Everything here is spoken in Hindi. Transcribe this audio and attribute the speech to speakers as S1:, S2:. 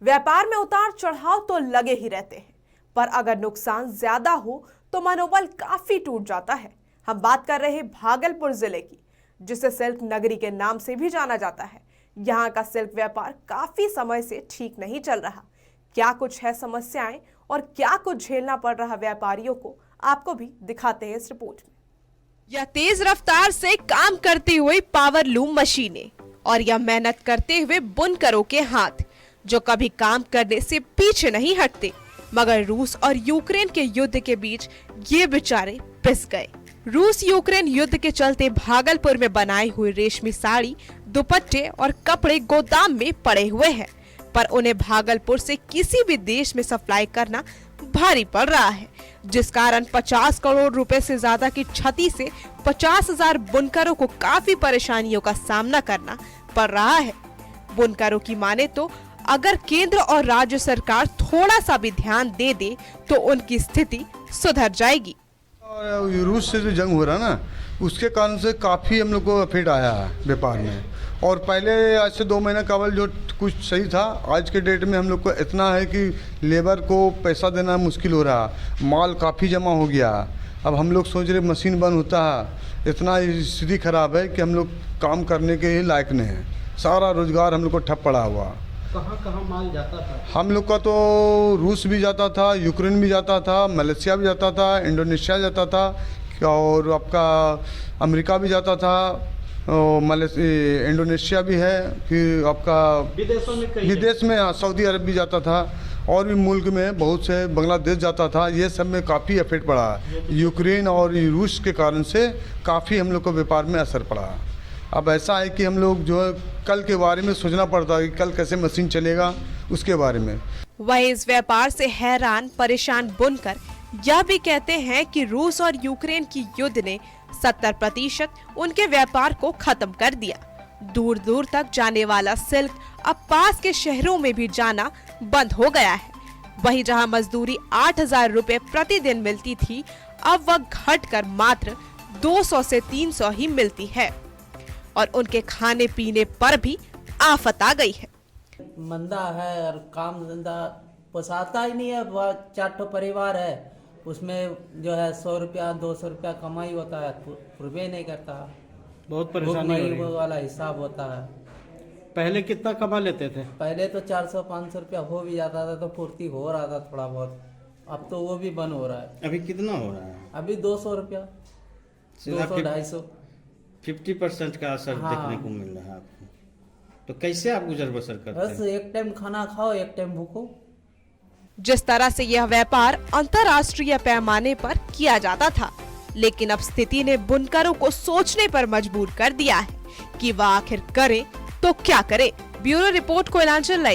S1: व्यापार में उतार चढ़ाव तो लगे ही रहते हैं, पर अगर नुकसान ज्यादा हो तो मनोबल काफी टूट जाता है। हम बात कर रहे हैं भागलपुर जिले की, जिसे सिल्क नगरी के नाम से भी जाना जाता है। यहाँ का सिल्क व्यापार काफी समय से ठीक नहीं चल रहा। क्या कुछ है समस्याएं और क्या कुछ झेलना पड़ रहा व्यापारियों को, आपको भी दिखाते हैं इस रिपोर्ट में।
S2: यह तेज रफ्तार से काम करती हुई पावर लूम मशीनें और यह मेहनत करते हुए बुनकरों के हाथ, जो कभी काम करने से पीछे नहीं हटते। मगर रूस और यूक्रेन के युद्ध के बीच ये बेचारे पिस गए। रूस यूक्रेन युद्ध के चलते भागलपुर में बनाई हुई रेशमी साड़ी, दुपट्टे और कपड़े गोदाम में पड़े हुए हैं, पर उन्हें भागलपुर से किसी भी देश में सप्लाई करना भारी पड़ रहा है, जिस कारण 50 करोड़ रुपए से ज्यादा की क्षति से 50,000 बुनकरों को काफी परेशानियों का सामना करना पड़ रहा है। बुनकरों की माने तो अगर केंद्र और राज्य सरकार थोड़ा सा भी ध्यान दे दे तो उनकी स्थिति सुधर जाएगी।
S3: और रूस से जो जंग हो रहा ना, उसके कारण से काफ़ी हम लोग को इफेक्ट आया है व्यापार में। और पहले आज से 2 महीने कबल जो कुछ सही था, आज के डेट में हम लोग को इतना है कि लेबर को पैसा देना मुश्किल हो रहा, माल काफ़ी जमा हो गया। अब हम लोग सोच रहे मशीन बंद होता है, इतना स्थिति खराब है कि हम लोग काम करने के लायक नहीं है। सारा रोजगार हम लोग को ठप पड़ा हुआ।
S4: कहाँ माल जाता था?
S3: हम लोग का तो रूस भी जाता था, यूक्रेन भी जाता था, मलेशिया भी जाता था, इंडोनेशिया जाता था और आपका अमेरिका भी जाता था, इंडोनेशिया भी है, फिर आपका
S4: विदेशों में
S3: विदेश में सऊदी अरब भी जाता था, और भी मुल्क में बहुत से बांग्लादेश जाता था। ये सब में काफ़ी इफेक्ट पड़ा। यूक्रेन और रूस के कारण से काफ़ी हम लोग को व्यापार में असर पड़ा। अब ऐसा है कि हम लोग जो है कल के बारे में सोचना पड़ता है कि कल कैसे मशीन चलेगा, उसके बारे में।
S2: वही इस व्यापार से हैरान परेशान बुनकर यह भी कहते हैं कि रूस और यूक्रेन की युद्ध ने 70% उनके व्यापार को खत्म कर दिया। दूर दूर तक जाने वाला सिल्क अब पास के शहरों में भी जाना बंद हो गया है। वही जहां मजदूरी 8,000 रुपए प्रतिदिन मिलती थी, अब वह घटकर मात्र 200 से 300 ही मिलती है और उनके खाने पीने पर भी आफत आ गई है।
S4: मंदा है और काम धंधा पोसाता ही नहीं है। 4 परिवार है, उसमें जो है 100 रुपया 200 रुपया कमाई होता है, पूर्वे नहीं करता।
S5: बहुत परेशानी
S4: वाला हिसाब होता है।
S5: पहले कितना कमा लेते थे?
S4: पहले तो 400-500 रुपया हो भी जाता था तो पूर्ति हो रहा था थोड़ा बहुत। अब तो वो भी बंद हो रहा है।
S5: अभी कितना हो रहा है?
S4: अभी 200 रुपया, 200-250।
S5: 50% का असर देखने को मिल रहा है आपको। तो कैसे आप गुजर बसर करते हैं?
S4: बस एक टाइम खाना खाओ, एक टाइम भूखो।
S2: जिस तरह से यह व्यापार अंतर्राष्ट्रीय पैमाने पर किया जाता था, लेकिन अब स्थिति ने बुनकरों को सोचने पर मजबूर कर दिया है कि वह आखिर करे तो क्या करे। Bureau report, Koylanchal live.